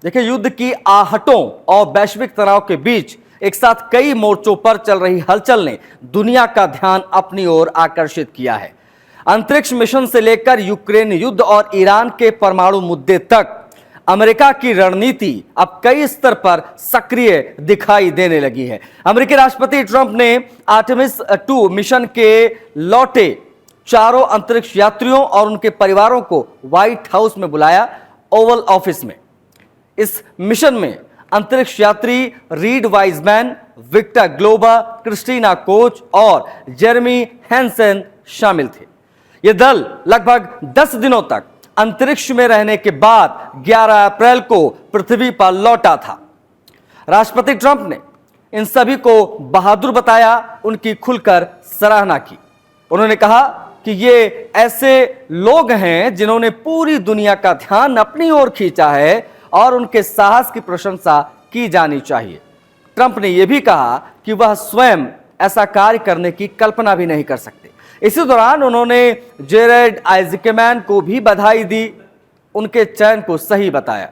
देखिए, युद्ध की आहटों और वैश्विक तनाव के बीच एक साथ कई मोर्चों पर चल रही हलचल ने दुनिया का ध्यान अपनी ओर आकर्षित किया है। अंतरिक्ष मिशन से लेकर यूक्रेन युद्ध और ईरान के परमाणु मुद्दे तक अमेरिका की रणनीति अब कई स्तर पर सक्रिय दिखाई देने लगी है। अमेरिकी राष्ट्रपति ट्रंप ने आर्टेमिस 2 मिशन के लौटे चारों अंतरिक्ष यात्रियों और उनके परिवारों को व्हाइट हाउस में बुलाया, ओवल ऑफिस में। इस मिशन में अंतरिक्ष यात्री Reid Wiseman, Victor Glover, Christina Koch और जेरेमी हैंसन शामिल थे। यह दल लगभग 10 दिनों तक अंतरिक्ष में रहने के बाद 11 अप्रैल को पृथ्वी पर लौटा था। राष्ट्रपति ट्रंप ने इन सभी को बहादुर बताया, उनकी खुलकर सराहना की। उन्होंने कहा कि ये ऐसे लोग हैं जिन्होंने पूरी दुनिया का ध्यान अपनी ओर खींचा है और उनके साहस की प्रशंसा की जानी चाहिए। ट्रंप ने यह भी कहा कि वह स्वयं ऐसा कार्य करने की कल्पना भी नहीं कर सकते। इसी दौरान उन्होंने जेरेड आइजकमैन को भी बधाई दी, उनके चयन को सही बताया।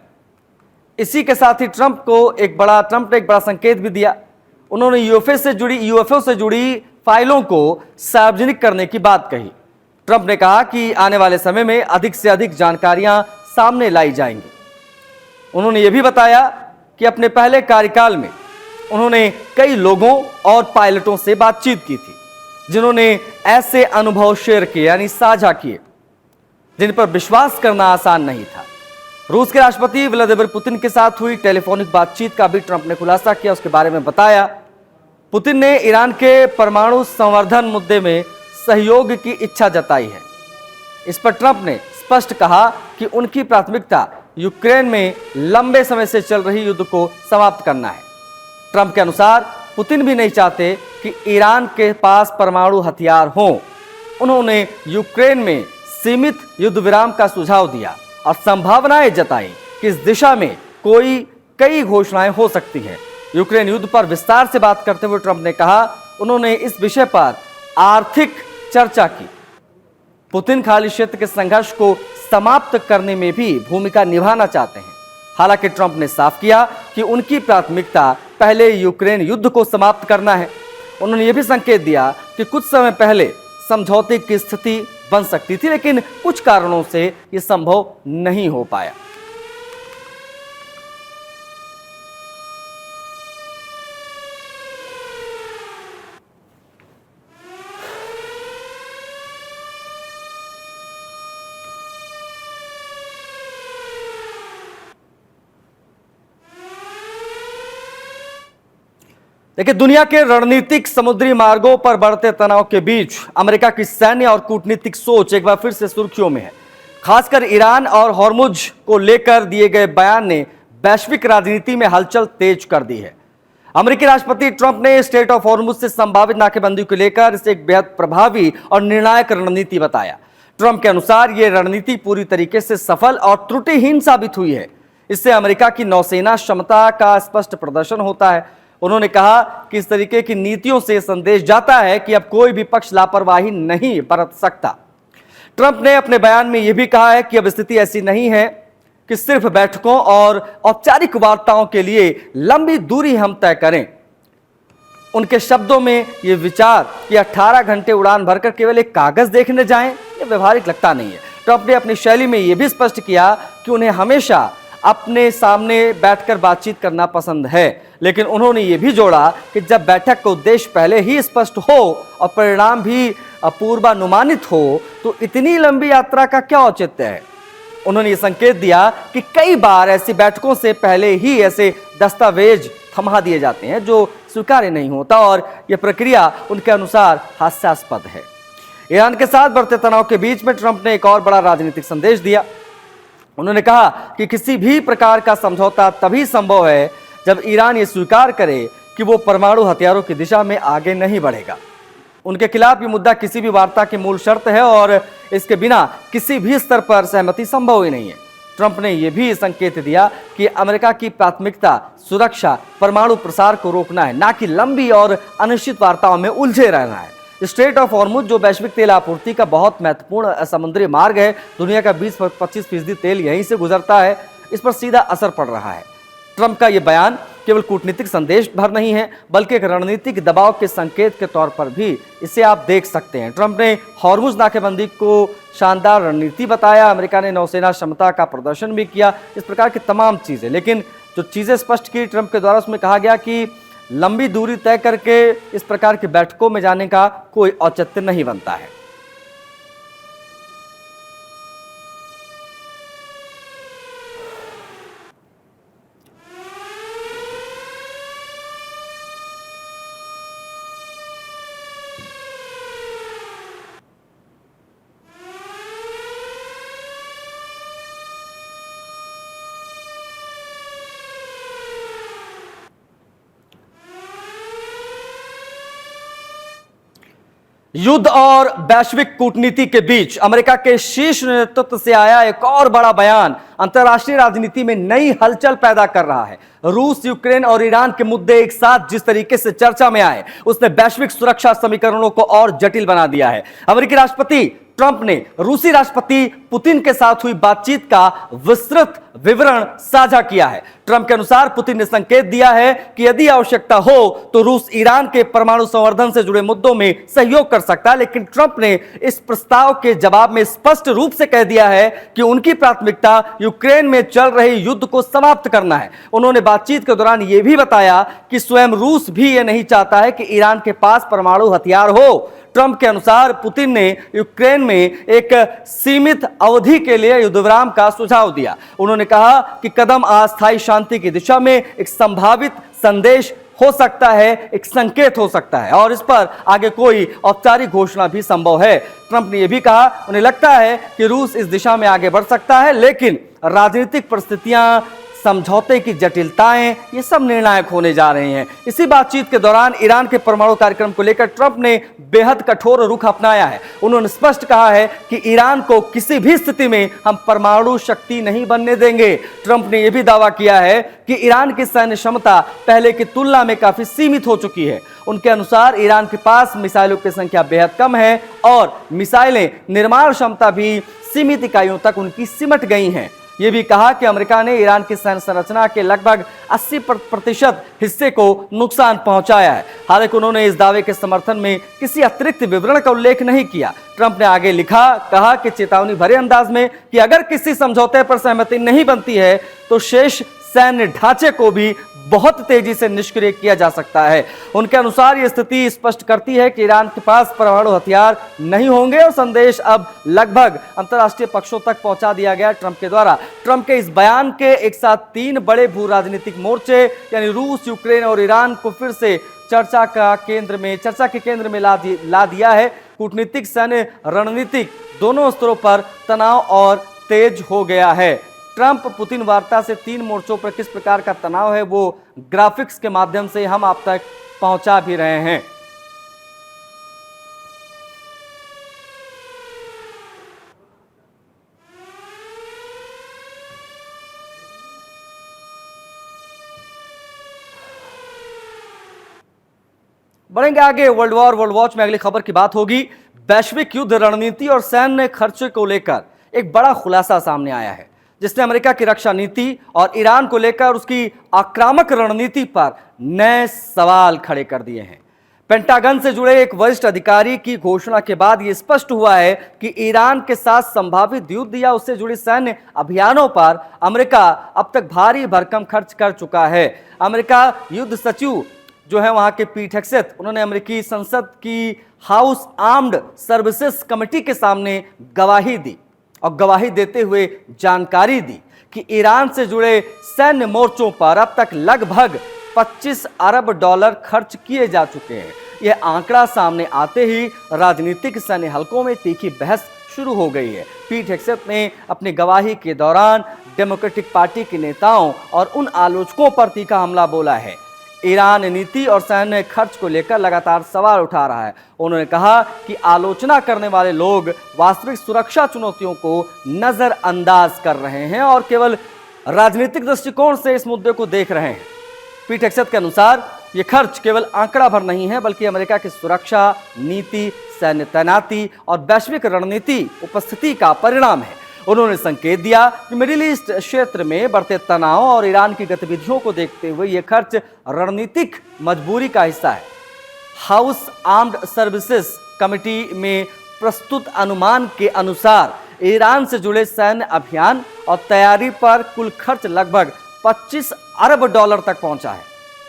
इसी के साथ ही ट्रंप ने एक बड़ा संकेत भी दिया। उन्होंने यूएफओ से जुड़ी फाइलों को सार्वजनिक करने की बात कही। ट्रंप ने कहा कि आने वाले समय में अधिक से अधिक जानकारियां सामने लाई जाएंगी। उन्होंने यह भी बताया कि अपने पहले कार्यकाल में उन्होंने कई लोगों और पायलटों से बातचीत की थी जिन्होंने ऐसे अनुभव शेयर किए, यानी साझा किए, जिन पर विश्वास करना आसान नहीं था। रूस के राष्ट्रपति व्लादिमीर पुतिन के साथ हुई टेलीफोनिक बातचीत का भी ट्रंप ने खुलासा किया, उसके बारे में बताया। पुतिन ने ईरान के परमाणु संवर्धन मुद्दे में सहयोग की इच्छा जताई है। इस पर ट्रंप ने स्पष्ट कहा कि उनकी प्राथमिकता यूक्रेन में लंबे समय से चल रही युद्ध को समाप्त करना है। ट्रंप के अनुसार पुतिन भी नहीं चाहते कि ईरान के पास परमाणु हथियार हों। उन्होंने यूक्रेन में सीमित युद्ध विराम का सुझाव दिया और संभावनाएं जताई कि इस दिशा में कई घोषणाएं हो सकती हैं। यूक्रेन युद्ध पर विस्तार से बात करते हुए ट्रंप ने कहा, उन्होंने इस विषय पर आर्थिक चर्चा की। पुतिन खाड़ी क्षेत्र के संघर्ष को समाप्त करने में भी भूमिका निभाना चाहते हैं। हालांकि ट्रंप ने साफ किया कि उनकी प्राथमिकता पहले यूक्रेन युद्ध को समाप्त करना है। उन्होंने यह भी संकेत दिया कि कुछ समय पहले समझौते की स्थिति बन सकती थी, लेकिन कुछ कारणों से यह संभव नहीं हो पाया। देखिए, दुनिया के रणनीतिक समुद्री मार्गों पर बढ़ते तनाव के बीच अमेरिका की सैन्य और कूटनीतिक सोच एक बार फिर से सुर्खियों में है। खासकर ईरान और हॉर्मुज को लेकर दिए गए बयान ने वैश्विक राजनीति में हलचल तेज कर दी है। अमेरिकी राष्ट्रपति ट्रंप ने स्ट्रेट ऑफ हॉर्मुज से संभावित नाकेबंदी को लेकर इसे एक बेहद प्रभावी और निर्णायक रणनीति बताया। ट्रंप के अनुसार यह रणनीति पूरी तरीके से सफल और त्रुटिहीन साबित हुई है। इससे अमेरिका की नौसेना क्षमता का स्पष्ट प्रदर्शन होता है। उन्होंने कहा कि इस तरीके की नीतियों से संदेश जाता है कि अब कोई भी पक्ष लापरवाही नहीं बरत सकता। ट्रंप ने अपने बयान में यह भी कहा है कि अब स्थिति ऐसी नहीं है कि सिर्फ बैठकों और औपचारिक वार्ताओं के लिए लंबी दूरी हम तय करें। उनके शब्दों में यह विचार कि 18 घंटे उड़ान भरकर केवल एक कागज देखने जाएं, यह व्यवहारिक लगता नहीं है। ट्रंप ने अपनी शैली में यह भी स्पष्ट किया कि उन्हें हमेशा अपने सामने बैठकर बातचीत करना पसंद है, लेकिन उन्होंने ये भी जोड़ा कि जब बैठक का उद्देश्य पहले ही स्पष्ट हो और परिणाम भी पूर्वानुमानित हो तो इतनी लंबी यात्रा का क्या औचित्य है। उन्होंने ये संकेत दिया कि कई बार ऐसी बैठकों से पहले ही ऐसे दस्तावेज थमा दिए जाते हैं जो स्वीकार्य नहीं होता और यह प्रक्रिया उनके अनुसार हास्यास्पद है। ईरान के साथ बढ़ते तनाव के बीच में ट्रंप ने एक और बड़ा राजनीतिक संदेश दिया। उन्होंने कहा कि किसी भी प्रकार का समझौता तभी संभव है जब ईरान ये स्वीकार करे कि वो परमाणु हथियारों की दिशा में आगे नहीं बढ़ेगा। उनके खिलाफ ये मुद्दा किसी भी वार्ता की मूल शर्त है और इसके बिना किसी भी स्तर पर सहमति संभव ही नहीं है। ट्रंप ने यह भी संकेत दिया कि अमेरिका की प्राथमिकता सुरक्षा, परमाणु प्रसार को रोकना है, ना कि लंबी और अनिश्चित वार्ताओं में उलझे रहना है। स्ट्रेट ऑफ हॉर्मुज जो वैश्विक तेल आपूर्ति का बहुत महत्वपूर्ण समुद्री मार्ग है, दुनिया का 20-25% तेल यहीं से गुजरता है। इस पर सीधा असर पड़ रहा है। ट्रंप का यह बयान केवल कूटनीतिक संदेश भर नहीं है, बल्कि एक रणनीतिक दबाव के संकेत के तौर पर भी इसे आप देख सकते हैं। ट्रंप ने हॉर्मुज नाकेबंदी को शानदार रणनीति बताया, अमेरिका ने नौसेना क्षमता का प्रदर्शन भी किया, इस प्रकार की तमाम चीजें। लेकिन जो चीजें स्पष्ट की ट्रंप के द्वारा, उसमें कहा गया कि लंबी दूरी तय करके इस प्रकार की बैठकों में जाने का कोई औचित्य नहीं बनता है। युद्ध और वैश्विक कूटनीति के बीच अमेरिका के शीर्ष नेतृत्व से आया एक और बड़ा बयान अंतर्राष्ट्रीय राजनीति में नई हलचल पैदा कर रहा है। रूस, यूक्रेन और ईरान के मुद्दे एक साथ जिस तरीके से चर्चा में आए, उसने वैश्विक सुरक्षा समीकरणों को और जटिल बना दिया है। अमेरिकी राष्ट्रपति ट्रंप ने रूसी राष्ट्रपति पुतिन के साथ हुई बातचीत का विस्तृत विवरण साझा किया है। ट्रंप के अनुसार पुतिन ने संकेत दिया है कि यदि आवश्यकता हो तो रूस ईरान के परमाणु संवर्धन से जुड़े मुद्दों में सहयोग कर सकता है। लेकिन ट्रंप ने इस प्रस्ताव के जवाब में स्पष्ट रूप से कह दिया है कि उनकी प्राथमिकता यूक्रेन में चल रहे युद्ध को समाप्त करना है। उन्होंने बातचीत के दौरान यह भी बताया कि स्वयं रूस भी यह नहीं चाहता है कि ईरान के पास परमाणु हथियार हो। ट्रंप के अनुसार पुतिन ने यूक्रेन में एक सीमित अवधि के लिए युद्धविराम का सुझाव दिया। उन्होंने कहा कि कदम अस्थायी शांति की दिशा में एक संभावित संदेश हो सकता है, एक संकेत हो सकता है, और इस पर आगे कोई औपचारिक घोषणा भी संभव है। ट्रंप ने यह भी कहा उन्हें लगता है कि रूस इस दिशा में आगे बढ़ सकता है, लेकिन राजनीतिक परिस्थितियां, समझौते की जटिलताएं, ये सब निर्णायक होने जा रहे हैं। इसी बातचीत के दौरान ईरान के परमाणु कार्यक्रम को लेकर ट्रंप ने बेहद कठोर रुख अपनाया है। उन्होंने स्पष्ट कहा है कि ईरान को किसी भी स्थिति में हम परमाणु शक्ति नहीं बनने देंगे। ट्रंप ने यह भी दावा किया है कि ईरान की सैन्य क्षमता पहले की तुलना में काफी सीमित हो चुकी है। उनके अनुसार ईरान के पास मिसाइलों की संख्या बेहद कम है और मिसाइलें निर्माण क्षमता भी सीमित इकाइयों तक उनकी सिमट गई हैं। यह भी कहा कि अमेरिका ने ईरान की सैन्य संरचना के लगभग 80% हिस्से को नुकसान पहुंचाया है। हालांकि उन्होंने इस दावे के समर्थन में किसी अतिरिक्त विवरण का उल्लेख नहीं किया। ट्रंप ने आगे कहा कि चेतावनी भरे अंदाज में कि अगर किसी समझौते पर सहमति नहीं बनती है तो शेष सैन्य ढांचे को भी बहुत तेजी से निष्क्रिय किया जा सकता है। उनके अनुसार यह स्थिति स्पष्ट करती है कि ईरान के पास परमाणु हथियार नहीं होंगे और संदेश अब लगभग अंतर्राष्ट्रीय पक्षों तक पहुंचा दिया गया ट्रंप के द्वारा। ट्रंप के इस बयान के एक साथ 3 बड़े भू राजनीतिक मोर्चे यानी रूस, यूक्रेन और ईरान को फिर से चर्चा के केंद्र में ला दिया है। कूटनीतिक, सैन्य, रणनीतिक दोनों स्तरों पर तनाव और तेज हो गया है। ट्रंप पुतिन वार्ता से 3 मोर्चों पर किस प्रकार का तनाव है वो ग्राफिक्स के माध्यम से हम आप तक पहुंचा भी रहे हैं। बढ़ेंगे आगे। वर्ल्ड वॉच में अगली खबर की बात होगी। वैश्विक युद्ध रणनीति और सैन्य खर्चे को लेकर एक बड़ा खुलासा सामने आया है, जिसने अमेरिका की रक्षा नीति और ईरान को लेकर उसकी आक्रामक रणनीति पर नए सवाल खड़े कर दिए हैं। पेंटागन से जुड़े एक वरिष्ठ अधिकारी की घोषणा के बाद यह स्पष्ट हुआ है कि ईरान के साथ संभावित युद्ध या उससे जुड़ी सैन्य अभियानों पर अमेरिका अब तक भारी भरकम खर्च कर चुका है। अमेरिका युद्ध सचिव जो है वहां के पीट हेग्सेथ, उन्होंने अमेरिकी संसद की हाउस आर्म्ड सर्विसेज कमेटी के सामने गवाही दी और गवाही देते हुए जानकारी दी कि ईरान से जुड़े सैन्य मोर्चों पर अब तक लगभग 25 अरब डॉलर खर्च किए जा चुके हैं। यह आंकड़ा सामने आते ही राजनीतिक सैन्य हलकों में तीखी बहस शुरू हो गई है। पीट हेग्सेथ ने अपनी गवाही के दौरान डेमोक्रेटिक पार्टी के नेताओं और उन आलोचकों पर तीखा हमला बोला है। ईरान नीति और सैन्य खर्च को लेकर लगातार सवाल उठा रहा है। उन्होंने कहा कि आलोचना करने वाले लोग वास्तविक सुरक्षा चुनौतियों को नजरअंदाज कर रहे हैं और केवल राजनीतिक दृष्टिकोण से इस मुद्दे को देख रहे हैं। पीट हेग्सेथ के अनुसार यह खर्च केवल आंकड़ा भर नहीं है, बल्कि अमेरिका की सुरक्षा नीति, सैन्य तैनाती और वैश्विक रणनीति उपस्थिति का परिणाम है। उन्होंने संकेत दिया कि मिडिल ईस्ट क्षेत्र में बढ़ते तनाव और ईरान की गतिविधियों को देखते हुए यह खर्च रणनीतिक मजबूरी का हिस्सा है। हाउस आर्म्ड सर्विसेज कमेटी में प्रस्तुत अनुमान के अनुसार ईरान से जुड़े सैन्य अभियान और तैयारी पर कुल खर्च लगभग 25 अरब डॉलर तक पहुंचा है।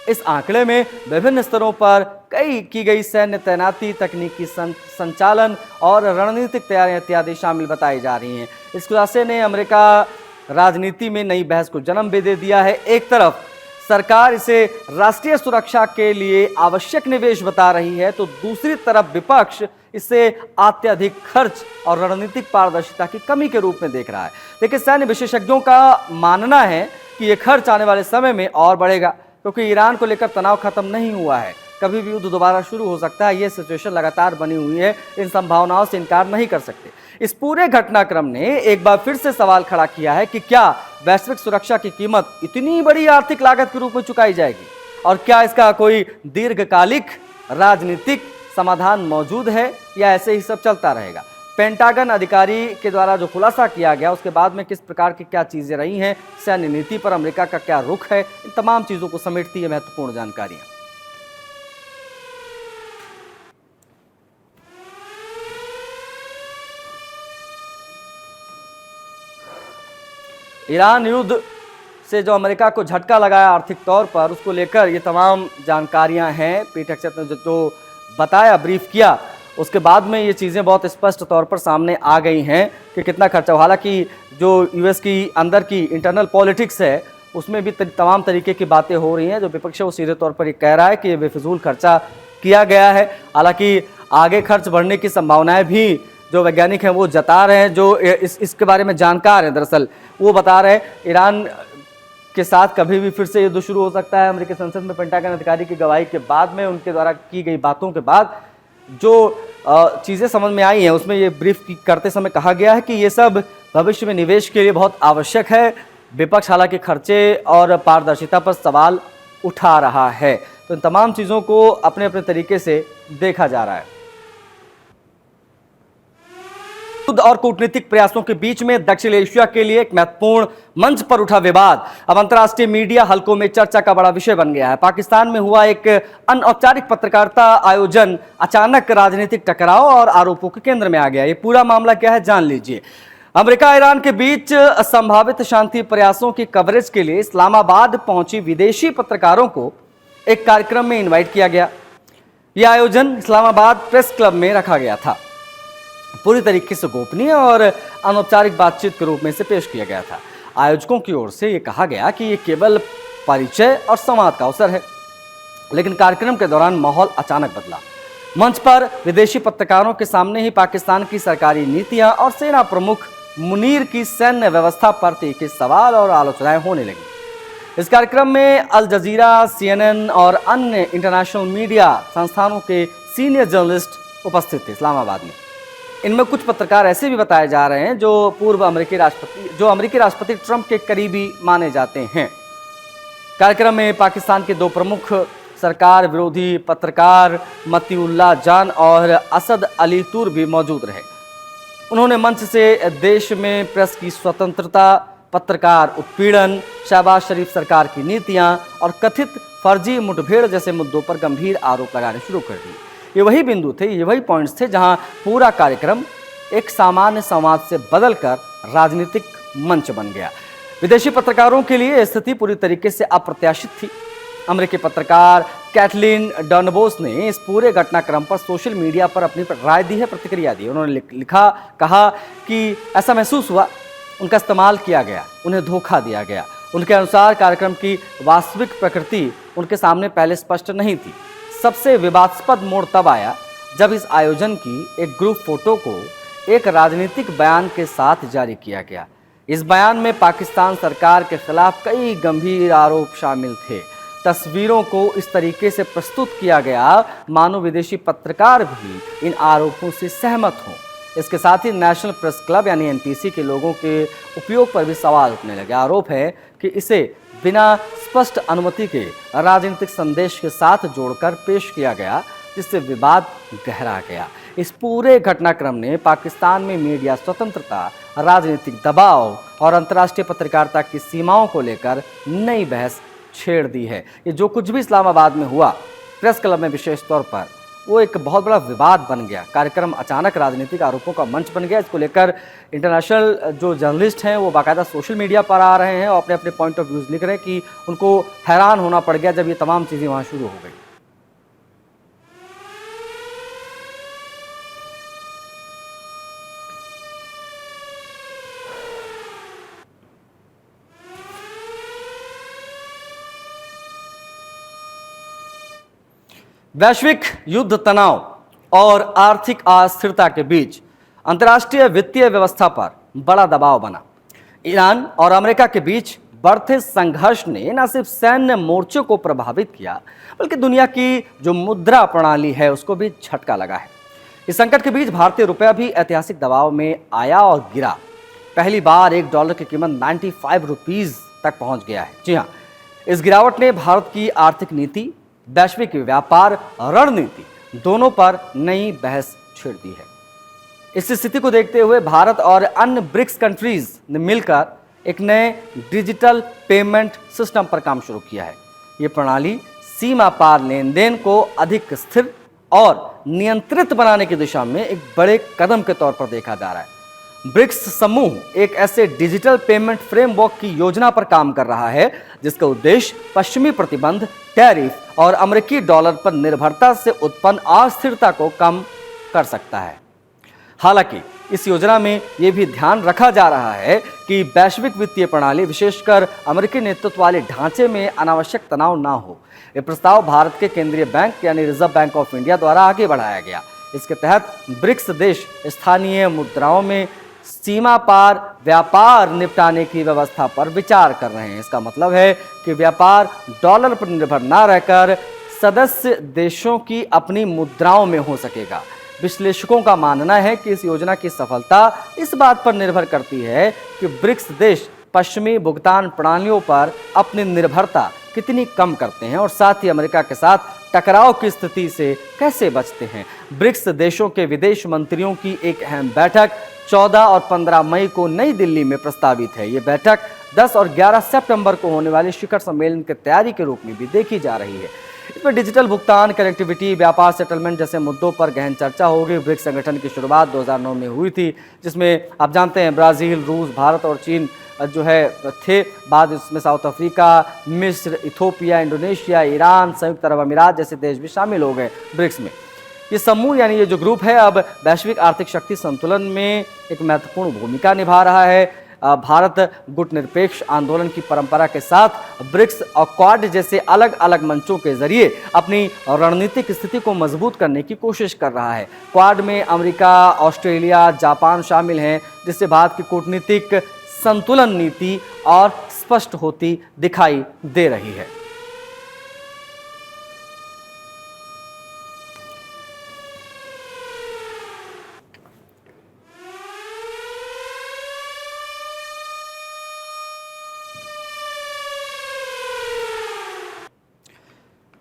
इस आंकड़े में विभिन्न स्तरों पर की गई सैन्य तैनाती, तकनीकी संचालन और रणनीतिक तैयारियां इत्यादि शामिल बताई जा रही हैं। इस खुलासे ने अमेरिका राजनीति में नई बहस को जन्म भी दे दिया है। एक तरफ सरकार इसे राष्ट्रीय सुरक्षा के लिए आवश्यक निवेश बता रही है, तो दूसरी तरफ विपक्ष इसे अत्यधिक खर्च और रणनीतिक पारदर्शिता की कमी के रूप में देख रहा है। लेकिन सैन्य विशेषज्ञों का मानना है कि यह खर्च आने वाले समय में और बढ़ेगा, क्योंकि ईरान को लेकर तनाव खत्म नहीं हुआ है। कभी भी युद्ध दोबारा शुरू हो सकता है। यह सिचुएशन लगातार बनी हुई है, इन संभावनाओं से इनकार नहीं कर सकते। इस पूरे घटनाक्रम ने एक बार फिर से सवाल खड़ा किया है कि क्या वैश्विक सुरक्षा की कीमत इतनी बड़ी आर्थिक लागत के रूप में चुकाई जाएगी, और क्या इसका कोई दीर्घकालिक राजनीतिक समाधान मौजूद है, या ऐसे ही सब चलता रहेगा। पेंटागन अधिकारी के द्वारा जो खुलासा किया गया उसके बाद में किस प्रकार की क्या चीजें रही हैं, सैन्य नीति पर अमेरिका का क्या रुख है, इन तमाम चीजों को समेटती है महत्वपूर्ण जानकारियां। ईरान युद्ध से जो अमेरिका को झटका लगाया आर्थिक तौर पर, उसको लेकर ये तमाम जानकारियां हैं। पीठ अक्षत ने जो बताया, ब्रीफ किया, उसके बाद में ये चीज़ें बहुत स्पष्ट तौर पर सामने आ गई हैं कि कितना खर्चा हुआ। हालांकि जो यूएस की अंदर की इंटरनल पॉलिटिक्स है उसमें भी तमाम तरीके की बातें हो रही हैं। जो विपक्ष है वो सीधे तौर पर ये कह रहा है कि ये बेफिजूल खर्चा किया गया है। हालांकि आगे खर्च बढ़ने की संभावनाएं भी जो वैज्ञानिक हैं वो जता रहे हैं, जो इसके बारे में जानकार हैं दरअसल वो बता रहे हैं ईरान के साथ कभी भी फिर से युद्ध शुरू हो सकता है। अमेरिकी संसद में पेंटागन अधिकारी की गवाही के बाद में, उनके द्वारा की गई बातों के बाद जो चीज़ें समझ में आई हैं उसमें ये ब्रीफ करते समय कहा गया है कि ये सब भविष्य में निवेश के लिए बहुत आवश्यक है। विपक्ष हालांकि खर्चे और पारदर्शिता पर सवाल उठा रहा है, तो इन तमाम चीज़ों को अपने अपने तरीके से देखा जा रहा है। युद्ध और कूटनीतिक प्रयासों के बीच में दक्षिण एशिया के लिए एक महत्वपूर्ण मंच पर उठा विवाद अब अंतर्राष्ट्रीय मीडिया हलकों में चर्चा का बड़ा विषय बन गया है। पाकिस्तान में हुआ एक अनौपचारिक पत्रकारिता आयोजन अचानक राजनीतिक टकराव और आरोपों के केंद्र में आ गया। ये पूरा मामला क्या है, जान लीजिए। अमेरिका ईरान के बीच संभावित शांति प्रयासों की कवरेज के लिए इस्लामाबाद पहुंची विदेशी पत्रकारों को एक कार्यक्रम में इन्वाइट किया गया। यह आयोजन इस्लामाबाद प्रेस क्लब में रखा गया था। पूरी तरीके से गोपनीय और अनौपचारिक बातचीत के रूप में इसे पेश किया गया था। आयोजकों की ओर से यह कहा गया कि यह केवल परिचय और संवाद का अवसर है, लेकिन कार्यक्रम के दौरान माहौल अचानक बदला। मंच पर विदेशी पत्रकारों के सामने ही पाकिस्तान की सरकारी नीतियां और सेना प्रमुख मुनीर की सैन्य व्यवस्था पर तीखे सवाल और आलोचनाएं होने लगी। इस कार्यक्रम में अल जजीरा, CNN और अन्य इंटरनेशनल मीडिया संस्थानों के सीनियर जर्नलिस्ट उपस्थित थे इस्लामाबाद में। इनमें कुछ पत्रकार ऐसे भी बताए जा रहे हैं जो अमेरिकी राष्ट्रपति ट्रंप के करीबी माने जाते हैं। कार्यक्रम में पाकिस्तान के दो प्रमुख सरकार विरोधी पत्रकार मतीउल्लाह जान और असद अली तुर भी मौजूद रहे। उन्होंने मंच से देश में प्रेस की स्वतंत्रता, पत्रकार उत्पीड़न, शहबाज शरीफ सरकार की नीतियां और कथित फर्जी मुठभेड़ जैसे मुद्दों पर गंभीर आरोप लगाने शुरू कर दिए। ये वही बिंदु थे, ये वही पॉइंट्स थे जहां पूरा कार्यक्रम एक सामान्य संवाद से बदलकर राजनीतिक मंच बन गया। विदेशी पत्रकारों के लिए स्थिति पूरी तरीके से अप्रत्याशित थी। अमेरिकी पत्रकार कैथलीन डर्नबोस ने इस पूरे घटनाक्रम पर सोशल मीडिया पर अपनी राय दी है, प्रतिक्रिया दी। उन्होंने कहा कि ऐसा महसूस हुआ उनका इस्तेमाल किया गया, उन्हें धोखा दिया गया। उनके अनुसार कार्यक्रम की वास्तविक प्रकृति उनके सामने पहले स्पष्ट नहीं थी। सबसे विवादास्पद मोड़ तब आया जब इस आयोजन की एक ग्रुप फोटो को एक राजनीतिक बयान के साथ जारी किया गया। इस बयान में पाकिस्तान सरकार के खिलाफ कई गंभीर आरोप शामिल थे। तस्वीरों को इस तरीके से प्रस्तुत किया गया मानो विदेशी पत्रकार भी इन आरोपों से सहमत हों। इसके साथ ही नेशनल प्रेस क्लब यानी NPC के लोगों के उपयोग पर भी सवाल उठने लगे। आरोप है कि इसे बिना स्पष्ट अनुमति के राजनीतिक संदेश के साथ जोड़कर पेश किया गया, जिससे विवाद गहरा गया। इस पूरे घटनाक्रम ने पाकिस्तान में मीडिया स्वतंत्रता, राजनीतिक दबाव और अंतर्राष्ट्रीय पत्रकारिता की सीमाओं को लेकर नई बहस छेड़ दी है। ये जो कुछ भी इस्लामाबाद में हुआ, प्रेस क्लब में विशेष तौर पर, वो एक बहुत बड़ा विवाद बन गया। कार्यक्रम अचानक राजनीतिक आरोपों का मंच बन गया। इसको लेकर इंटरनेशनल जो जर्नलिस्ट हैं वो बाकायदा सोशल मीडिया पर आ रहे हैं और अपने अपने पॉइंट ऑफ व्यूज़ लिख रहे हैं कि उनको हैरान होना पड़ गया जब ये तमाम चीज़ें वहाँ शुरू हो गई। वैश्विक युद्ध तनाव और आर्थिक अस्थिरता के बीच अंतर्राष्ट्रीय वित्तीय व्यवस्था पर बड़ा दबाव बना। ईरान और अमेरिका के बीच बढ़ते संघर्ष ने न सिर्फ सैन्य मोर्चे को प्रभावित किया, बल्कि दुनिया की जो मुद्रा प्रणाली है उसको भी झटका लगा है। इस संकट के बीच भारतीय रुपया भी ऐतिहासिक दबाव में आया और गिरा। पहली बार $1 की कीमत 95 रुपीज तक पहुंच गया है। जी हाँ, इस गिरावट ने भारत की आर्थिक नीति, वैश्विक व्यापार रणनीति दोनों पर नई बहस छेड़ दी है। इस स्थिति को देखते हुए भारत और अन्य ब्रिक्स कंट्रीज ने मिलकर एक नए डिजिटल पेमेंट सिस्टम पर काम शुरू किया है। ये प्रणाली सीमा पार लेन देन को अधिक स्थिर और नियंत्रित बनाने की दिशा में एक बड़े कदम के तौर पर देखा जा रहा है। ब्रिक्स समूह एक ऐसे डिजिटल पेमेंट फ्रेमवर्क की योजना पर काम कर रहा है जिसका उद्देश्य पश्चिमी प्रतिबंध, टैरिफ और अमेरिकी डॉलर पर निर्भरता से उत्पन्न अस्थिरता को कम कर सकता है। हालांकि इस योजना में यह भी ध्यान रखा जा रहा है कि वैश्विक वित्तीय प्रणाली, विशेषकर अमेरिकी नेतृत्व वाले ढांचे में अनावश्यक तनाव ना हो। यह प्रस्ताव भारत के केंद्रीय बैंक यानी रिजर्व बैंक ऑफ इंडिया द्वारा आगे बढ़ाया गया। इसके तहत ब्रिक्स देश स्थानीय मुद्राओं में सीमा पार व्यापार निपटाने की व्यवस्था पर विचार कर रहे हैं। इसका मतलब है कि व्यापार डॉलर पर निर्भर न रहकर सदस्य देशों की अपनी मुद्राओं में हो सकेगा। विश्लेषकों का मानना है कि इस योजना की सफलता इस बात पर निर्भर करती है कि ब्रिक्स देश पश्चिमी भुगतान प्रणालियों पर अपनी निर्भरता कितनी कम करते हैं और साथ ही अमेरिका के साथ टकराव की स्थिति से कैसे बचते हैं। ब्रिक्स देशों के विदेश मंत्रियों की एक अहम बैठक 14 और 15 मई को नई दिल्ली में प्रस्तावित है। ये बैठक 10 और 11 सितंबर को होने वाले शिखर सम्मेलन की तैयारी के रूप में भी देखी जा रही है। इसमें डिजिटल भुगतान, कनेक्टिविटी, व्यापार, सेटलमेंट जैसे मुद्दों पर गहन चर्चा होगी। ब्रिक्स संगठन की शुरुआत 2009 में हुई थी, जिसमें आप जानते हैं ब्राजील, रूस, भारत और चीन जो है थे। बाद इसमें साउथ अफ्रीका, मिस्र, इथोपिया, इंडोनेशिया, ईरान, संयुक्त अरब अमीरात जैसे देश भी शामिल हो गए ब्रिक्स में। ये समूह यानी ये जो ग्रुप है अब वैश्विक आर्थिक शक्ति संतुलन में एक महत्वपूर्ण भूमिका निभा रहा है। भारत गुटनिरपेक्ष आंदोलन की परंपरा के साथ ब्रिक्स और क्वाड जैसे अलग अलग मंचों के जरिए अपनी रणनीतिक स्थिति को मजबूत करने की कोशिश कर रहा है। क्वाड में अमेरिका, ऑस्ट्रेलिया, जापान शामिल हैं, जिससे भारत की कूटनीतिक संतुलन नीति और स्पष्ट होती दिखाई दे रही है।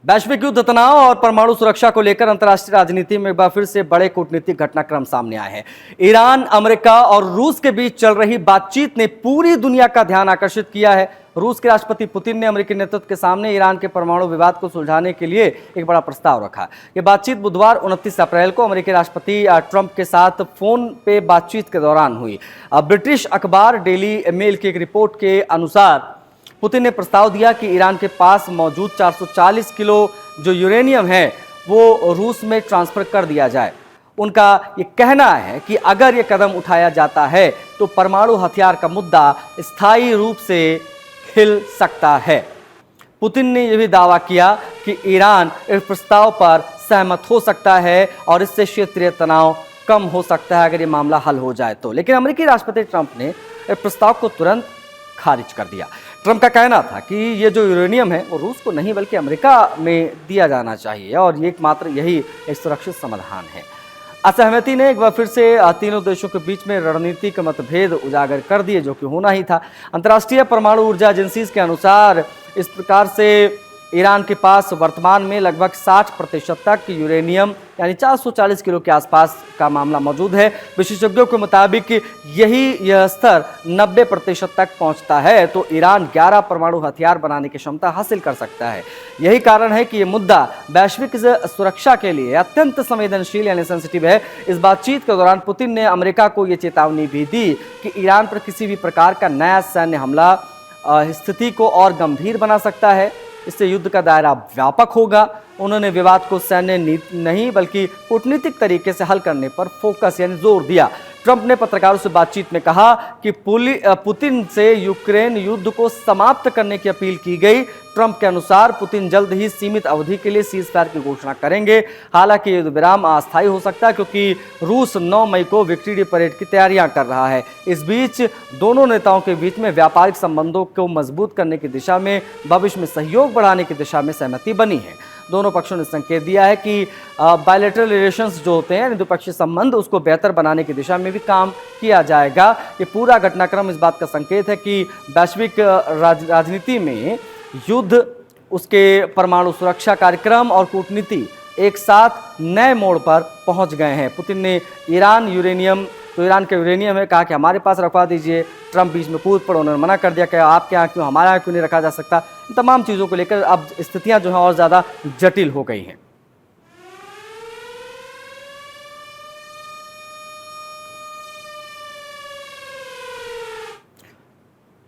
वैश्विक युद्ध तनाव और परमाणु सुरक्षा को लेकर अंतर्राष्ट्रीय राजनीति में एक बार फिर से बड़े कूटनीतिक घटनाक्रम सामने आए हैं। ईरान, अमेरिका और रूस के बीच चल रही बातचीत ने पूरी दुनिया का ध्यान आकर्षित किया है। रूस के राष्ट्रपति पुतिन ने अमेरिकी नेतृत्व के सामने ईरान के परमाणु विवाद को सुलझाने के लिए एक बड़ा प्रस्ताव रखा। ये बातचीत बुधवार 29 अप्रैल को अमेरिकी राष्ट्रपति ट्रंप के साथ फोन पे बातचीत के दौरान हुई। ब्रिटिश अखबार डेली मेल की एक रिपोर्ट के अनुसार पुतिन ने प्रस्ताव दिया कि ईरान के पास मौजूद 440 किलो जो यूरेनियम है वो रूस में ट्रांसफर कर दिया जाए। उनका ये कहना है कि अगर ये कदम उठाया जाता है तो परमाणु हथियार का मुद्दा स्थायी रूप से हिल सकता है। पुतिन ने यह भी दावा किया कि ईरान इस प्रस्ताव पर सहमत हो सकता है और इससे क्षेत्रीय तनाव कम हो सकता है अगर ये मामला हल हो जाए तो। लेकिन अमेरिकी राष्ट्रपति ट्रंप ने इस प्रस्ताव को तुरंत खारिज कर दिया। ट्रंप का कहना था कि ये जो यूरेनियम है वो रूस को नहीं बल्कि अमेरिका में दिया जाना चाहिए और ये एकमात्र यही एक सुरक्षित समाधान है। असहमति ने एक बार फिर से तीनों देशों के बीच में रणनीतिक मतभेद उजागर कर दिए, जो कि होना ही था। अंतर्राष्ट्रीय परमाणु ऊर्जा एजेंसी के अनुसार इस प्रकार से ईरान के पास वर्तमान में लगभग 60% तक यूरेनियम यानी 440 किलो के आसपास का मामला मौजूद है। विशेषज्ञों के मुताबिक यह स्तर 90% तक पहुंचता है तो ईरान 11 परमाणु हथियार बनाने की क्षमता हासिल कर सकता है। यही कारण है कि यह मुद्दा वैश्विक सुरक्षा के लिए अत्यंत संवेदनशील यानी सेंसिटिव है। इस बातचीत के दौरान पुतिन ने अमेरिका को यह चेतावनी भी दी कि ईरान पर किसी भी प्रकार का नया सैन्य हमला स्थिति को और गंभीर बना सकता है। इससे युद्ध का दायरा व्यापक होगा। उन्होंने विवाद को सैन्य नहीं बल्कि कूटनीतिक तरीके से हल करने पर फोकस यानी जोर दिया। ट्रंप ने पत्रकारों से बातचीत में कहा कि पुतिन से यूक्रेन युद्ध को समाप्त करने की अपील की गई। ट्रंप के अनुसार पुतिन जल्द ही सीमित अवधि के लिए सीज फायर की घोषणा करेंगे। हालांकि युद्ध विराम अस्थायी हो सकता है क्योंकि रूस 9 मई को विक्ट्री डे परेड की तैयारियां कर रहा है। इस बीच दोनों नेताओं के बीच में व्यापारिक संबंधों को मजबूत करने की दिशा में भविष्य में सहयोग बढ़ाने की दिशा में सहमति बनी है। दोनों पक्षों ने संकेत दिया है कि बायलैटरल रिलेशंस जो होते हैं द्विपक्षीय संबंध उसको बेहतर बनाने की दिशा में भी काम किया जाएगा। ये पूरा घटनाक्रम इस बात का संकेत है कि वैश्विक राजनीति में युद्ध, उसके परमाणु सुरक्षा कार्यक्रम और कूटनीति एक साथ नए मोड़ पर पहुंच गए हैं। पुतिन ने ईरान का यूरेनियम है, कहा कि हमारे पास रखवा दीजिए। ट्रंप बीच में कूद पड़े, उन्होंने मना कर दिया कि आपके यहाँ क्यों, हमारे यहाँ क्यों नहीं रखा जा सकता। इन तमाम चीज़ों को लेकर अब स्थितियाँ जो हैं और ज़्यादा जटिल हो गई हैं।